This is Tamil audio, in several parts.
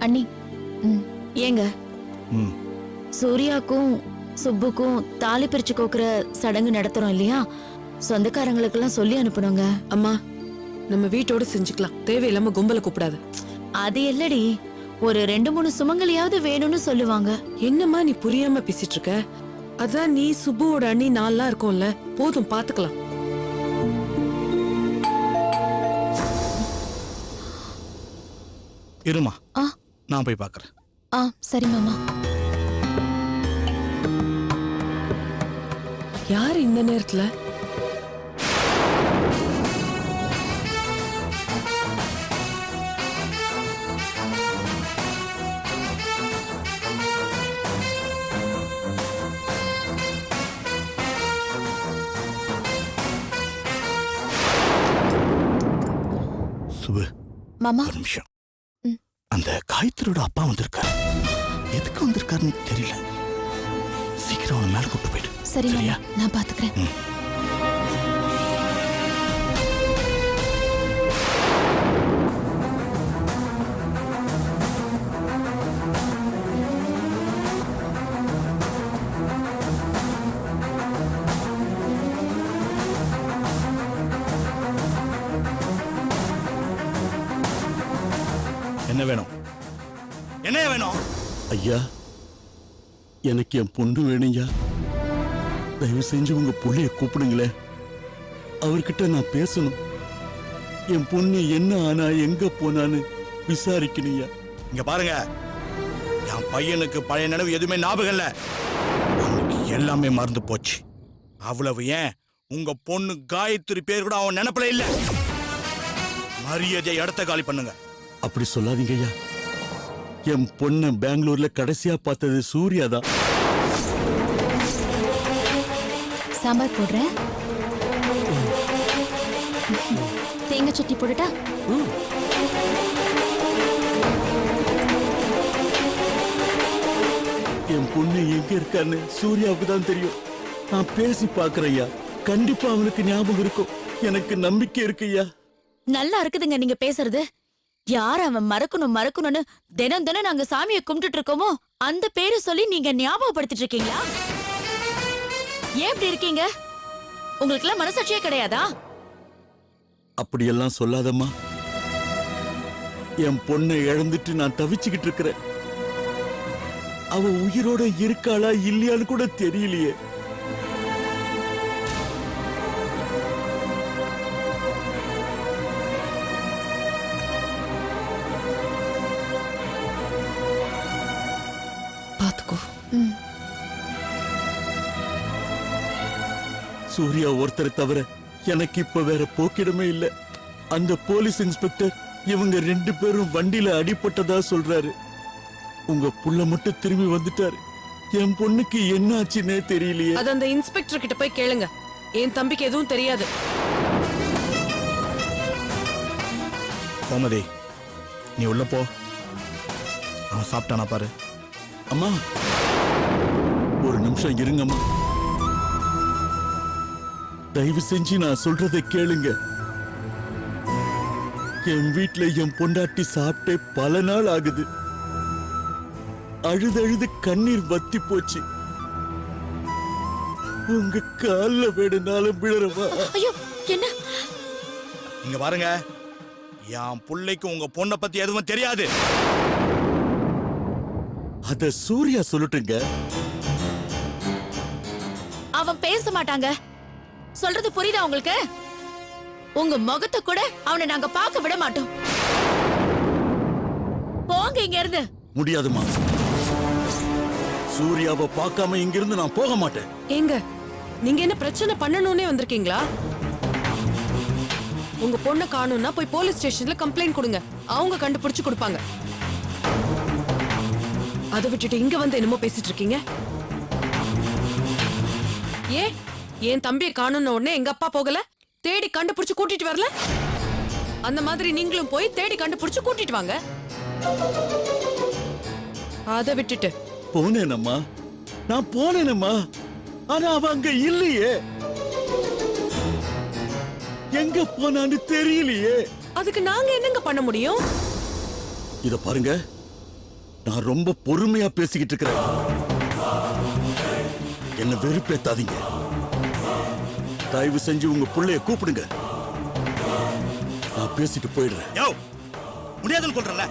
அண்ணி. ஏங்க ம் சூர்யாக்கும் சுப்புக்கும் தாலி பிரிச்சு கோக்குற சடங்கு நடத்துறோம் இல்லையா? சொந்தக்காரங்களுக்கெல்லாம் சொல்லி அனுப்பணுங்க. அம்மா, நம்ம வீட்டோட செஞ்சுக்கலாம், தேவையில்லாம கும்பல கூப்பிடாது. அது இல்லடி, ஒரு 2-3 சுமங்கலியாவது வேணும்னு சொல்லுவாங்க. என்னம்மா நீ புரியாம பேசிட்டு இருக்க? அதான் நீ சுப்புவோட அண்ணி நான்லாம் இருக்கோம்ல, போதும் பாத்துக்கலாம். இருமா, ஆ நான் போய் பார்க்கறேன். ஆ சரி மாமா. யார் இந்த நேரத்துல? சுபு, மாமா. ஒரு நிமிஷம். அந்த காயத்ரியோட அப்பா வந்திருக்காரு. எதுக்கு வந்திருக்காருன்னு தெரியல. சீக்கிரம் அவனை மேல கூட்டு போயிடு. சரி சரியா? மாமா, நான் பாத்துக்கிறேன். என்ன வேணும்? என்ன வேணும்? ஐயா, எனக்கு என் பொண்ணு வேணுங்கய்யா. தயவு செஞ்சு உங்க புள்ளைய கூப்பிடுங்களே, அவர்கிட்ட நான் பேசணும். என் பொண்ணு என்ன ஆனா எங்க போனான்னு விசாரிக்கணும்யா. இங்க பாருங்க, என் பையனுக்கு பழைய நினைவு எதுவுமே ஞாபகம் இல்ல. அவனுக்கு எல்லாமே மறந்து போச்சு. அவ்வளவு ஏன், உங்க பொண்ணு காயத்ரி பேர் கூட அவன் நினைப்புல இல்ல. மரியாதையை இடத்த காலி பண்ணுங்க. அப்படி சொல்லாதீங்க ஐயா. என் பொண்ணு பெங்களூர்ல கடைசியா பார்த்தது சூர்யா தான். சாம்பார் போடுறேன். தேங்காய் சட்னி போடட்டா? என் பொண்ணு எங்க இருக்கான்னு சூர்யாவுக்கு தான் தெரியும். நான் பேசி பாக்குறேன் ஐயா. கண்டிப்பா அவனுக்கு ஞாபகம் இருக்கும். எனக்கு நம்பிக்கை இருக்கு ஐயா. நல்லா இருக்குதுங்க நீங்க பேசுறது. யார் அவன் மறக்கணும்னு தினம் தினம் நாங்க சாமியை கும்பிட்டுட்டு இருக்கோமோ அந்த பேரு சொல்லி நீங்க ஞாபகப்படுத்திட்டு இருக்கீங்களா? ஏன் இப்படி இருக்கீங்க? உங்களுக்கு எல்லாம் மனசாட்சியே கிடையாதா? அப்படியெல்லாம் சொல்லாதம்மா. என் பொண்ணை இழந்துட்டு நான் தவிச்சுக்கிட்டு இருக்கிறேன். அவ உயிரோட இருக்காளா இல்லையான்னு கூட தெரியலையே. பாத்துக்கோ. சூர்யா ஒருத்தரை தவிர எனக்கு இப்ப வேற போக்கிடமே இல்ல. அந்த போலீஸ் இன்ஸ்பெக்டர் இவங்க 2 பேரும் வண்டியில அடிபட்டதா சொல்றாரு. உங்க புள்ள மட்டும் திரும்பி வந்துட்டாரு. என் பொண்ணுக்கு என்ன ஆச்சுன்னே தெரியலையே. அது அந்த இன்ஸ்பெக்டர் கிட்ட போய் கேளுங்க. என் தம்பிக்கு எதுவும் தெரியாது. கோமதி, நீ உள்ள போ. அவன் சாப்பிட்டானா பாரு. அம்மா, ஒரு நிமிஷம் இருங்கம்மா. தயவு செஞ்சு நான் சொல்றதை கேளுங்க. என் வீட்டுல என் பொண்டாட்டி சாப்பிட்டே பல நாள் ஆகுது. அழுது கண்ணீர் வத்தி போச்சு. உங்க கால்ல வேணுனாலும் விழறவா? ஐயோ, என்ன? இங்க பாருங்க, என் புள்ளைக்கு உங்க பொண்ணை பத்தி எதுவும் தெரியாது. அத சூர்யா சொல்லட்டுங்க. அவன் பேச மாட்டாங்க. சொல்றது புரியுதா உங்களுக்கு? உங்க முகத்தை கூட அவனை நாங்க பார்க்க விட மாட்டோம். போங்க இங்க இருந்து. முடியாதுமா. சூர்யாவை பார்க்காம இங்கிருந்து நான் போக மாட்டேன். ஏங்க, நீங்க என்ன பிரச்சனை பண்ணணும்னே வந்திருக்கீங்களா? உங்க பொண்ணை காணும்னா போய் போலீஸ் ஸ்டேஷன்ல கம்ப்ளைண்ட் கொடுங்க. அவங்க கண்டுபிடிச்சு கொடுப்பாங்க. அதை விட்டுட்டு இங்க வந்து என்னமோ பேசிட்டு இருக்கீங்க. ஏன் என் தம்பியை காணும்னு உடனே எங்க அப்பா போகல? தேடி கண்டுபிடிச்சு கூட்டிட்டு வரல? அந்த மாதிரி நீங்களும் போய் தேடி கண்டுபிடிச்சு கூட்டிட்டு வாங்க. அதை விட்டுட்டு போனேனம்மா, நான் போனேனம்மா. ஆனா அவ அங்க இல்லையே. எங்க போனான்னு தெரியலையே. அதுக்கு நாங்க என்னங்க பண்ண முடியும்? இத பாருங்க, நான் ரொம்ப பொறுமையா பேசிக்கிட்டு இருக்கிறேன். என்ன வெறுப்பேத்தாதீங்க. தயவு செஞ்சு உங்க புள்ளைய கூப்பிடுங்க. நான் பேசிட்டு போயிடுறேன். யோ முடியாதுன்னு சொல்றல.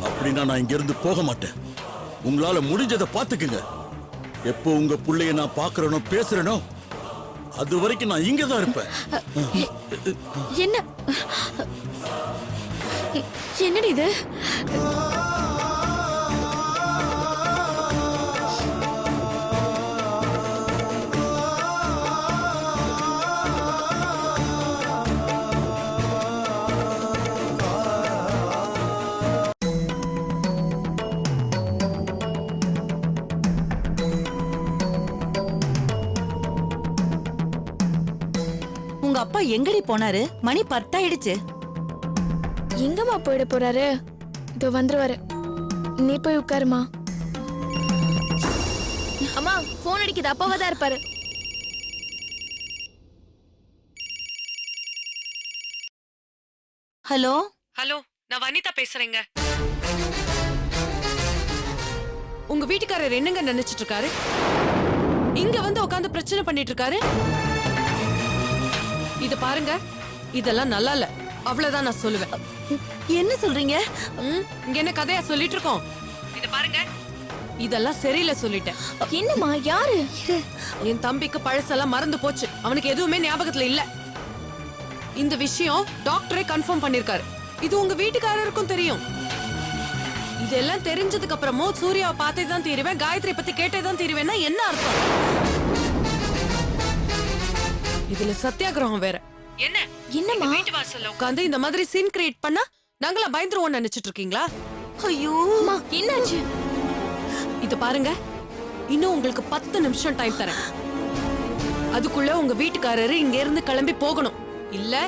அப்படின்னா நான் இங்க இருந்து போக மாட்டேன். உங்களால முடிஞ்சதை பாத்துக்குங்க. எப்போ உங்க புள்ளைய நான் பாக்குறேனோ பேசுறேனோ அது வரைக்கும் நான் இங்க தான் இருப்பேன். என்ன என்னடி இது? உங்க அப்பா எங்கடி போனாரு? மணி 10 ஆயிடுச்சு. எங்கம்மா போயிட போறாரு? இதோ வந்துருவாரு. நீ போய் உட்காருமா. அம்மா போன் அடிக்குது. அப்பாவா தான் இருப்பாரு. ஹலோ ஹலோ, நான் வனிதா பேசுறேங்க. உங்க வீட்டுக்காரர் என்னங்க நினைச்சிட்டு இருக்காரு? இங்க வந்து உட்கார்ந்து பிரச்சனை பண்ணிட்டு இருக்காரு. இத பாருங்க, இதெல்லாம் நல்லா இல்ல. அவ்வளவுதான் நான் சொல்லுவேன். என்ன சொல்றீங்க? இங்க என்ன கதையா சொல்லிட்டு இருக்கோம்? இத பாருங்க, இதெல்லாம் சரியில்லை சொல்லிட்டேன். என்னம்மா யாரு? என் தம்பிக்கு பழசெல்லாம் மறந்து போச்சு. அவனுக்கு எதுவுமே ஞாபகத்துல இல்ல. இந்த விஷயம் டாக்டரே கன்ஃபார்ம் பண்ணிருக்காரு. இது உங்க வீட்டுக்காரருக்கும் தெரியும். இதெல்லாம் தெரிஞ்சதுக்கு அப்புறமும் சூர்யாவை பார்த்தே தான் தீருவேன், காயத்ரி பத்தி கேட்டே தான் தீருவேன்னா என்ன அர்த்தம்? இதுல சத்தியாகிரகம் வேற. என்ன என்னம்மா? வீட்டு வாசல்ல உட்கார்ந்து இந்த மாதிரி சீன் கிரியேட் பண்ணா நாங்களா பயந்துருவோம் நினைச்சிட்டு இருக்கீங்களா? ஐயோ அம்மா என்னாச்சு? இது பாருங்க, இன்னும் உங்களுக்கு 10 நிமிஷம் டைம் தரேன். அதுக்குள்ள உங்க வீட்டுக்காரரு இங்க இருந்து கிளம்பி போகணும். இல்ல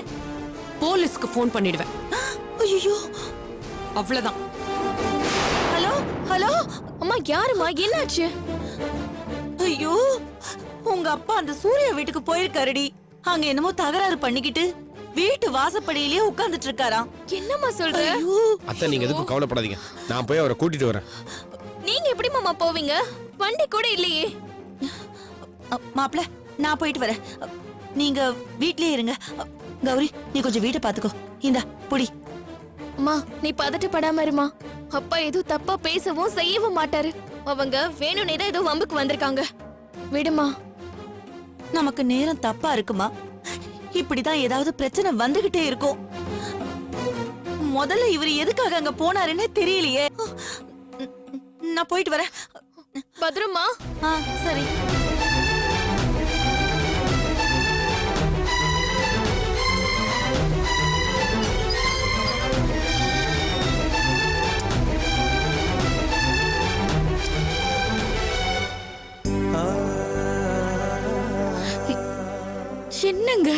போலீஸ்க்கு போன் பண்ணிடுவேன். ஐயோ அவ்வளவுதான். ஹலோ ஹலோ அம்மா யாருமா? என்னாச்சு? ஐயோ உங்க அப்பா அந்த சூர்யா வீட்டுக்கு போயிருக்காருடி. அங்க என்னமோ தகராறு பண்ணிக்கிட்டு வீட்டு வாசப்படியிலேயே உட்கார்ந்துட்டு இருக்காராம். என்னம்மா சொல்ற? ஐயோ அத்தை நீங்க எதுக்கும் கவலைப்படாதீங்க, நான் போய் அவரை கூட்டிட்டு வரேன். நீங்க எப்படி மாமா போவீங்க? வண்டி கூட இல்லையே. மாப்ள நான் போயிட்டு வரேன். நீங்க வீட்லயே இருங்க. கௌரி நீ கொஞ்சம் வீட்டை பாத்துக்கோ. இந்தா புடி. அம்மா நீ பதட்டப்படாம இருமா. அப்பா எதுவும் தப்பா பேசவும் செய்யவும் மாட்டாரு. அவங்க வேணும்னே தான் ஏதோ வம்புக்கு வந்திருக்காங்க. விடுமா. நமக்கு நேரம் தப்பா இருக்குமா? இப்படிதான் ஏதாவது பிரச்சனை வந்துகிட்டே இருக்கும். முதல்ல இவர் எதுக்காக அங்க போனாருன்னே தெரியலையே. நான் போயிட்டு வரேன். பத்ரமா. சரி. என்னங்க?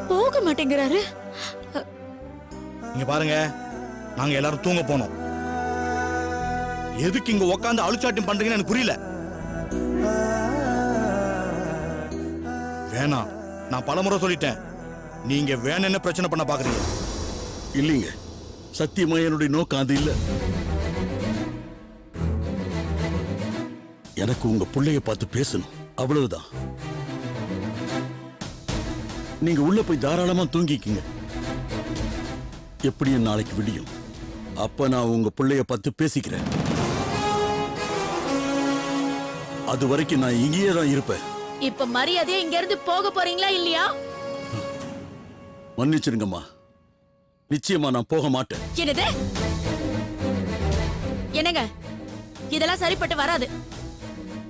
போக மாட்டேங்கிறாரு. இங்க பாருங்க, நாங்க எல்லாரும் தூங்க போனோம். எதுக்கு இங்க உட்கார்ந்து அழுச்சாட்டம் பண்றீங்கன்னு எனக்கு புரியல. வேணாம், நான் பலமுறை சொல்லிட்டேன். நீங்க வேணும்னு பிரச்சனை பண்ண பாக்குறீங்க. இல்லைங்க, சத்தியமா என்னுடைய நோக்கம் அது இல்ல. எனக்கு உங்க புள்ளைய பார்த்து பேசணும், அவ்வளவுதான். நீங்க உள்ள போய் தாராளமா தூங்கிக்கிங்க. எப்படியும் நாளைக்கு விடியும். அப்ப நான் உங்க புள்ளைய பார்த்து பேசிக்கிறேன். அது வரைக்கும் நான் இங்கேயே தான் இருப்பேன். இப்ப மரியாதையா இங்க இருந்து போக போறீங்களா இல்லையா? மன்னிச்சிருங்கம்மா, நிச்சயமா நான் போக மாட்டேன். என்னது? என்னங்க இதெல்லாம் சரிப்பட்டு வராது.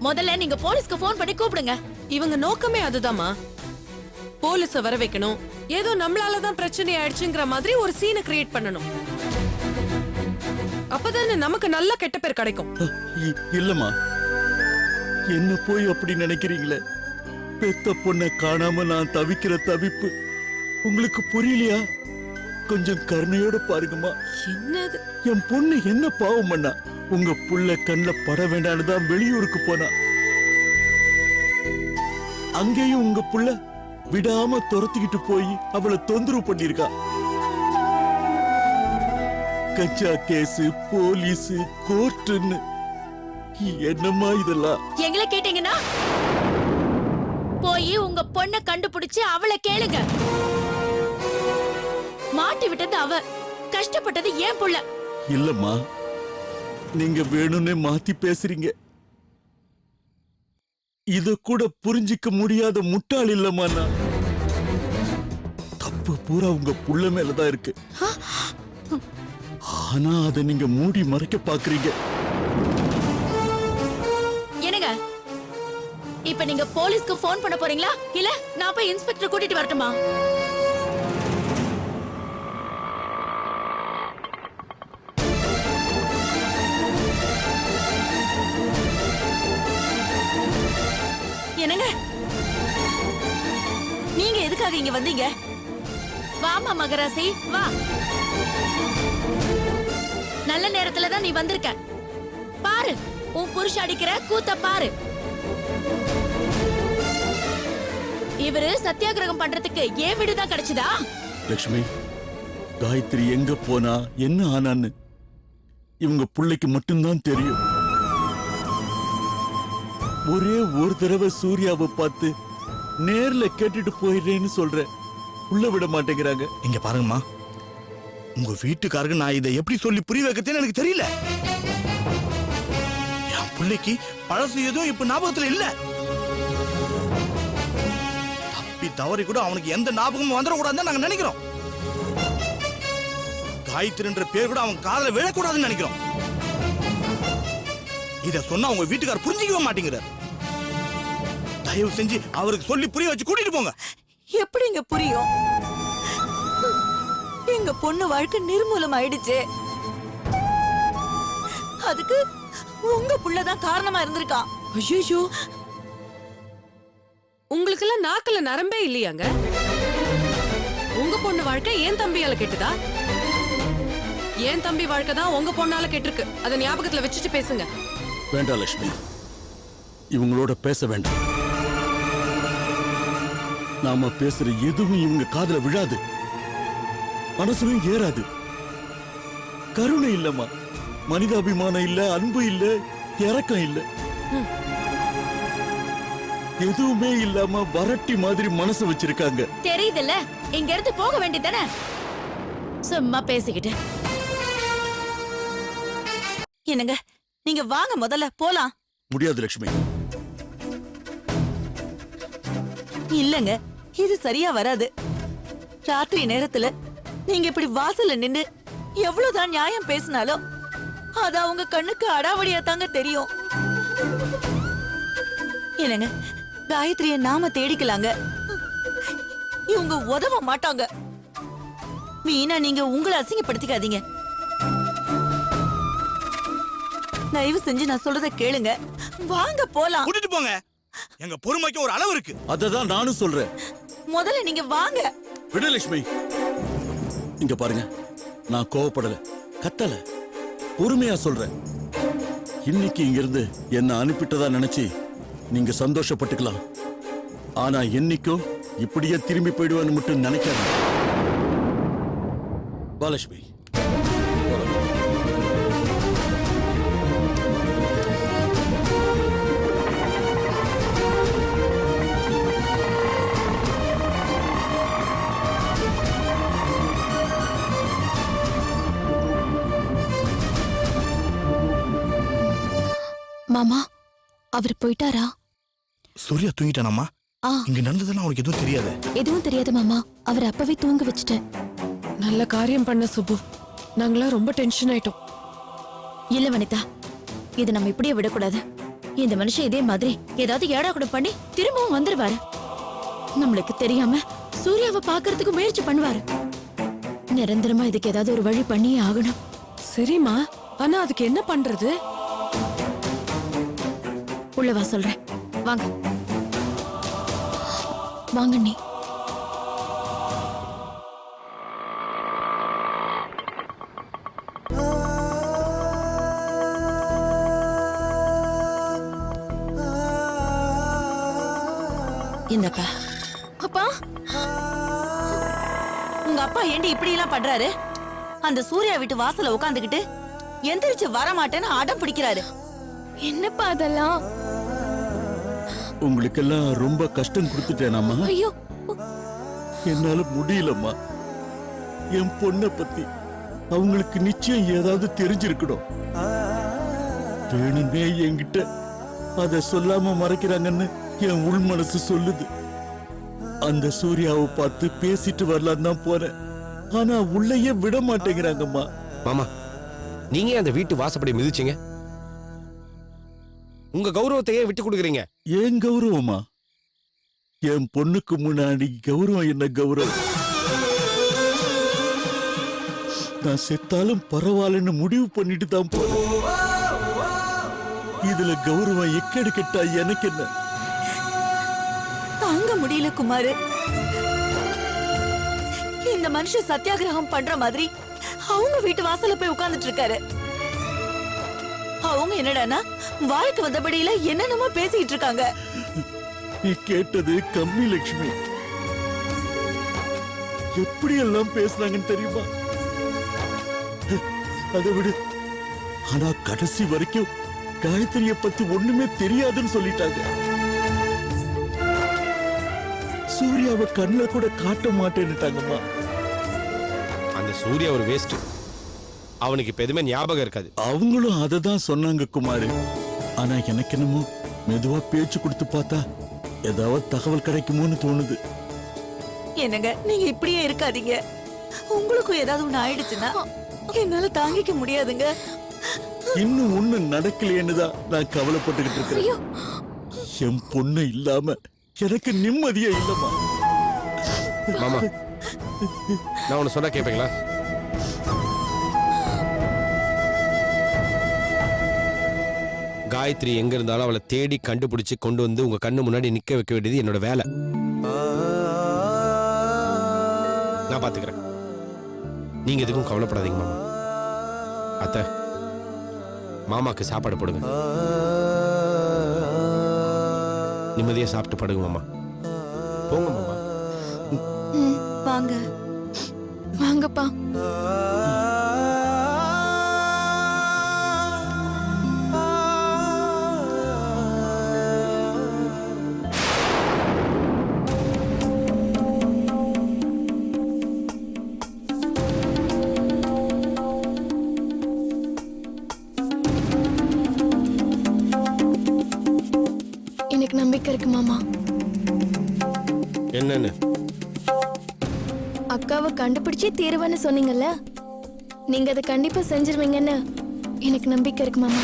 முதல்ல நீங்க போலீஸ்க்கு போன் பண்ணி கூப்பிடுங்க. இவங்க நோக்கமே அதுதாம்மா. போலீஸ வர வைக்கணும், ஏதோ நம்மளாலதான் பிரச்சனை ஆயிடுச்சுங்கிற மாதிரி ஒரு சீனை கிரியேட் பண்ணணும். அப்பதானே நமக்கு நல்ல கெட்ட பேர் கிடைக்கும். இல்லம்மா, என்ன போய் அப்படி நினைக்கிறீங்களே? பெத்த பொண்ணை காணாம நான் தவிக்கிற தவிப்பு உங்களுக்கு புரியலையா? கொஞ்சம் கருணையோட பாருங்கம்மா. என்னது? என் பொண்ணு என்ன பாவம் பண்ணா? உங்க புள்ள கண்ணுல பட வேண்டான்னு தான் வெளியூருக்கு போனா. அங்கேயும் உங்க புள்ள விடாம துரத்திக்கிட்டு போய் அவளை தொந்தரவு பண்ணிருக்கா. கஞ்சா கேஸ், போலீஸ், கோர்ட்டுன்னு என்னம்மா இதெல்லாம்? எங்களை கேட்டீங்கன்னா போய் உங்க பொண்ணை கண்டுபிடிச்சு அவளை கேளுங்க. மாட்டி விட்டது அவ, கஷ்டப்பட்டது ஏன் புள்ள. இல்லம்மா, நீங்க வேணும்னே மாத்தி பேசுறீங்க. இத கூட புரிஞ்சிக்க முடியாத முட்டாள் இல்லம்மா நான். தப்பு பூரா உங்க புள்ள மேலதான் இருக்கு. ஆனா அதை நீங்க மூடி மறைக்க பாக்குறீங்க. என்னங்க, இப்ப நீங்க போலீஸ்க்கு போன் பண்ண போறீங்களா இல்ல நான் போய் இன்ஸ்பெக்டர் கூட்டிட்டு வரட்டுமா? என்னங்க, நீங்க எதுக்காக இங்க வந்தீங்க? வாமா மகராசி, வா. நல்ல நேரத்துல தான் நீ வந்திருக்க. பாரு, உன் புருஷ அடிக்கிற கூத்த பாரு. இவரு சத்தியாகிரகம் பண்றதுக்கு ஏன் வீடுதான் கிடைச்சதா? லட்சுமி, காயத்ரி எங்க போனா என்ன ஆனான்னு இவங்க பிள்ளைக்கு மட்டும்தான் தெரியும். ஒரே ஒரு தடவை சூர்யாவை பார்த்து நேர்ல கேட்டுட்டு போயிடுறேன்னு சொல்றேன். உள்ள விட மாட்டேங்கிறாங்க. இங்க பாருங்கம்மா, உங்க வீட்டுக்காரருக்கு நான் இதை எப்படி சொல்லி புரிய வைக்கிறதுன்னு எனக்கு தெரியல. என் பிள்ளைக்கு பழசு எதுவும் இப்ப ஞாபகத்துல இல்ல. தப்பி தவறி கூட அவனுக்கு எந்த ஞாபகமும் வந்துடக்கூடாதுன்னு நாங்க நினைக்கிறோம். காயத்ரின்ற பேர் கூட அவன் காதல விழக்கூடாதுன்னு நினைக்கிறோம். இத சொன்னா உங்க வீட்டுக்காரர் புரிஞ்சிக்கவே மாட்டேங்கிறார். தயவு செஞ்சு அவருக்கு சொல்லி புரிய வச்சு கூட்டிட்டு போங்க. எப்படிங்க புரியும்? எங்க பொண்ணு வாழ்க்கை நிர்மூலம் ஆயிடுச்சு. அதுக்கு உங்க புள்ளதான் காரணமா இருந்திருக்கா. ஐயோ, உங்களுக்கு எல்லாம் நாக்குல நரம்பே இல்லையாங்க? உங்க பொண்ணு வாழ்க்கை ஏன் தம்பியால கெட்டுதா? ஏன் தம்பி வாழ்க்கை தான் உங்க பொண்ணால கெட்டிருக்கு. அதை ஞாபகத்துல வச்சுட்டு பேசுங்க. வேண்டாம் லட்சுமி, இவங்களோட பேச வேண்டாம். நாம பேசுற எதுவும் இவங்க காதுல விழாது, மனசுலும் ஏறாது. கருணை இல்லம்மா, மனிதாபிமானம் இல்ல, அன்பு இல்ல, இரக்கம் இல்ல, எதுவுமே இல்லாம வரட்டி மாதிரி மனசு வச்சிருக்காங்க. தெரியுதுல்ல, இங்க இருந்து போக வேண்டியதானே? சும்மா பேசிக்கிட்டு. என்னங்க, நீங்க வாங்க முதல்ல போலாம். முடியாது லட்சுமி. இல்லங்க, இது சரியா வராது. ராத்திரி நேரத்துல நீங்க இப்படி வாசல்ல நின்னு எவ்வளவுதான் நியாயம் பேசினாலும் அது அவங்க கண்ணுக்கு அடாவடியா தாங்க தெரியும். என்னங்க, காயத்ரிய நாம தேடிக்கலாங்க. இவங்க உதவ மாட்டாங்க. வீணா நீங்க உங்களை அசிங்கப்படுத்திக்காதீங்க. தயவு செஞ்சு நான் சொல்றத கேளுங்க. வாங்க போலாம். கூட்டிட்டு போங்க. எங்க பொறுமைக்கு ஒரு அளவு இருக்கு. அததான் நானும் சொல்றேன். முதல்ல நீங்க வாங்க. விடலட்சுமி, இங்க பாருங்க, நான் கோவப்படல, கத்தல, பொறுமையா சொல்றேன். இன்னைக்கு இங்கிருந்து என்ன அனுப்பிட்டதா நினைச்சு நீங்க சந்தோஷப்பட்டுக்கலாம். ஆனா என்னைக்கும் இப்படியே திரும்பி போயிடுவேன்னு மட்டும் நினைக்காதீங்க. பாலட்சுமி, மாமா, அவர் போயிட்டாரா? சூர்யா தூங்கிட்டானாமா? ஆ, இங்க நடந்ததுன்னா அவனுக்கு எதுவும் தெரியாது. எதுவும் தெரியாது மாமா. அவர் அப்பவே தூங்க வச்சுட்டேன். நல்ல காரியம் பண்ண சுப்பு. நாங்களாம் ரொம்ப டென்ஷன் ஆயிட்டோம். இல்ல வனிதா, இதை நம்ம இப்படியே விடக்கூடாது. இந்த மனுஷன் இதே மாதிரி ஏதாவது ஏடா கூட பண்ணி திரும்பவும் வந்துருவாரு. நம்மளுக்கு தெரியாம சூர்யாவை பாக்குறதுக்கு முயற்சி பண்ணுவாரு. நிரந்தரமா இதுக்கு ஏதாவது ஒரு வழி பண்ணியே ஆகணும். சரிம்மா, ஆனா அதுக்கு என்ன பண்றது? உள்ளவா சொல்றேன், வாங்க. வாங்க நீ. இந்தக்கா. அப்பா, அப்பா ஏண்டி இப்படி எல்லாம் பண்றாரு? அந்த சூர்யா வீட்டு வாசல்ல உட்காந்துக்கிட்டு எந்திரிச்சு வர மாட்டேன்னு அடம் பிடிக்கிறாரு. என்னப்பா அதெல்லாம்? உங்களுக்கெல்லாம் ரொம்ப கஷ்டம் கொடுத்துட்டேனாமா? ஐயோ, என்னால முடியலம்மா. என் பொண்ணை பத்தி அவங்களுக்கு நிச்சயம் ஏதாவது தெரிஞ்சிருக்கணும். வேணுமே என்கிட்ட அத சொல்லாம மறைக்கிறாங்கன்னு என் உள் மனசு சொல்லுது. அந்த சூர்யாவை பார்த்து பேசிட்டு வரலாம் தான் போறேன். ஆனா உள்ளேயே விட மாட்டேங்கிறாங்கம்மா. மாமா நீங்க ஏன் அந்த வீட்டு வாசப்படி மிதிச்சீங்க? உங்க கௌரவத்தையே விட்டு கொடுக்குறீங்க. ஏன் கௌரவமா? என் பொண்ணுக்கு முன்னாடி கௌரவம் என்ன கௌரவம்? நான் செத்தாலும் பரவாயில்லன்னு முடிவு பண்ணிட்டு தான் போறேன். இதுல கௌரவம் எக்கேடு கெட்டா எனக்கு என்ன? தாங்க முடியல குமாரு. இந்த மனுஷன் சத்தியாகிரகம் பண்ற மாதிரி அவங்க வீட்டு வாசல்ல போய் உட்கார்ந்துட்டு இருக்காரு. அவங்க என்னடான்னா வாழ்க்கை வந்தபடியில என்னென்னமோ பேசிட்டு இருக்காங்க. நீ கேட்டது கம்மி லட்சுமி. எப்படி எல்லாம் பேசுனாங்கன்னு தெரியுமா? அதை விடு. ஆனா கடைசி வரைக்கும் காயத்ரிய பத்தி ஒண்ணுமே தெரியாதுன்னு சொல்லிட்டாங்க. சூர்யாவை கண்ணுல கூட காட்ட மாட்டேன்னுட்டாங்கம்மா. அந்த சூர்யா ஒரு வேஸ்ட். அவனுக்கு இப்ப எதுவுமே ஞாபகம் இருக்காது. அவங்களும் அதை தான் சொன்னாங்க குமாரு. ஆனா எனக்கு என்னமோ மெதுவா பேச்சு கொடுத்து பார்த்தா ஏதாவது தகவல் கிடைக்குமோன்னு தோணுது. என்னங்க நீங்க இப்படியே இருக்காதீங்க. உங்களுக்கும் ஏதாவது ஒண்ணு ஆயிடுச்சுன்னா என்னால தாங்கிக்க முடியாதுங்க. இன்னும் ஒண்ணு நடக்கலையேன்னு தான் நான் கவலைப்பட்டுக்கிட்டு இருக்கேன். என் பொண்ணு இல்லாம எனக்கு நிம்மதியே இல்லம்மா. மாமா நான் ஒன்னு சொன்னா கேப்பீங்களா? காயத்ரி எங்க இருந்தாலும் அவளை தேடி கண்டுபிடிச்சு கொண்டு வந்து உங்க கண்ணு முன்னாடி நிக்க வைக்க வேண்டியது என்னோட வேலை. நான் பாத்துக்கிறேன். நீங்க எதுக்கும் கவலைப்படாதீங்க மாமா. அத்தை மாமாக்கு சாப்பாடு போடுங்க. நிம்மதியா சாப்பிட்டு படுங்க மாமா. போங்க மாமா. வாங்க வாங்கப்பா. எனக்கு நம்பிக்கை இருக்கு மாமா. என்னன்னு? அக்காவை கண்டுபிடிச்சே தீருவேன்னு சொன்னீங்கல்ல, நீங்க அதை கண்டிப்பா செஞ்சிருவீங்கன்னு எனக்கு நம்பிக்கை இருக்கு மாமா.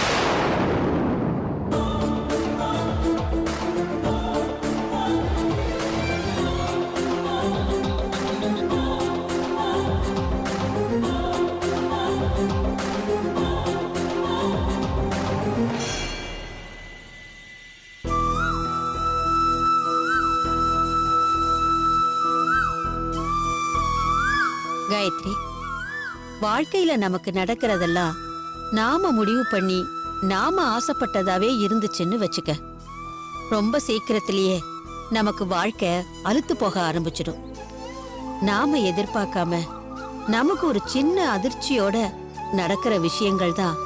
காயத்ரி, வாழ்க்கையில நமக்கு நடக்கிறதெல்லாம் நாம முடிவு பண்ணி நாம ஆசைப்பட்டதாவே இருந்துச்சுன்னு வச்சுக்க, ரொம்ப சீக்கிரத்திலேயே நமக்கு வாழ்க்கை அலுத்து போக ஆரம்பிச்சிடும். நாம எதிர்பார்க்காம நமக்கு ஒரு சின்ன அதிர்ச்சியோட நடக்கிற விஷயங்கள் தான்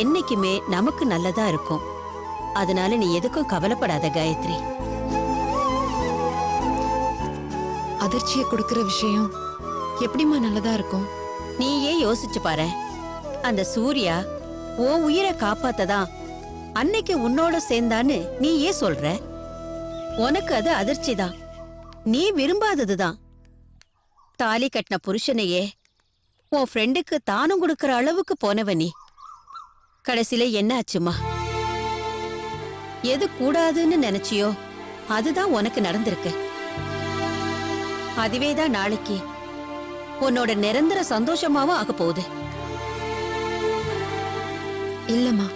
என்னைக்குமே நமக்கு நல்லதா இருக்கும். அதனால நீ எதுக்கும் கவலைப்படாத காயத்ரி. அதிர்ச்சியை கொடுக்கிற விஷயம் எப்படிமா நல்லதா இருக்கும்? நீயே யோசிச்சு பாரு. அந்த சூர்யா உன் உயிரை காப்பாத்ததான் அன்னைக்கு உன்னோட சேர்ந்தான்னு நீ ஏன் சொல்ற? உனக்கு அது அதிர்ச்சி தான், நீ விரும்பாததுதான். தாலி கட்டின புருஷனையே உன் ஃப்ரெண்டுக்கு தானும் கொடுக்கற அளவுக்கு போனவ நீ. கடைசியில என்ன ஆச்சுமா? எது கூடாதுன்னு நினைச்சியோ அதுதான் உனக்கு நடந்திருக்கு. அதுவேதான் நாளைக்கு உன்னோட நிரந்தர சந்தோஷமாவும் ஆக போகுது. இல்லம்மா,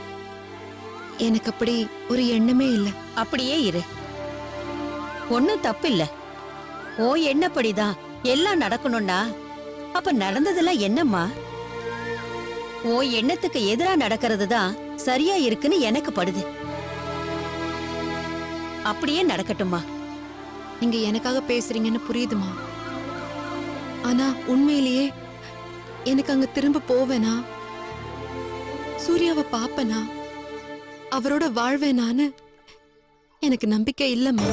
எனக்கு அப்படி ஒரு எண்ணமே இல்ல. அப்படியே இரு, ஒன்னும் தப்பில்ல. ஓ எண்ணப்படிதான் எல்லாம் நடக்கணும்னா அப்ப நடந்ததெல்லாம் என்னம்மா? ஓ எண்ணத்துக்கு எதிரா நடக்கிறது தான் சரியா இருக்குன்னு எனக்கு படுது. அப்படியே நடக்கட்டுமா? நீங்க எனக்காக பேசுறீங்கன்னு புரியுதுமா. ஆனா உண்மையிலேயே எனக்கு அங்க திரும்ப போவேனா, சூர்யாவை பாப்பனா, அவரோட வாழ்வேனான்னு எனக்கு நம்பிக்கை இல்லம்மா.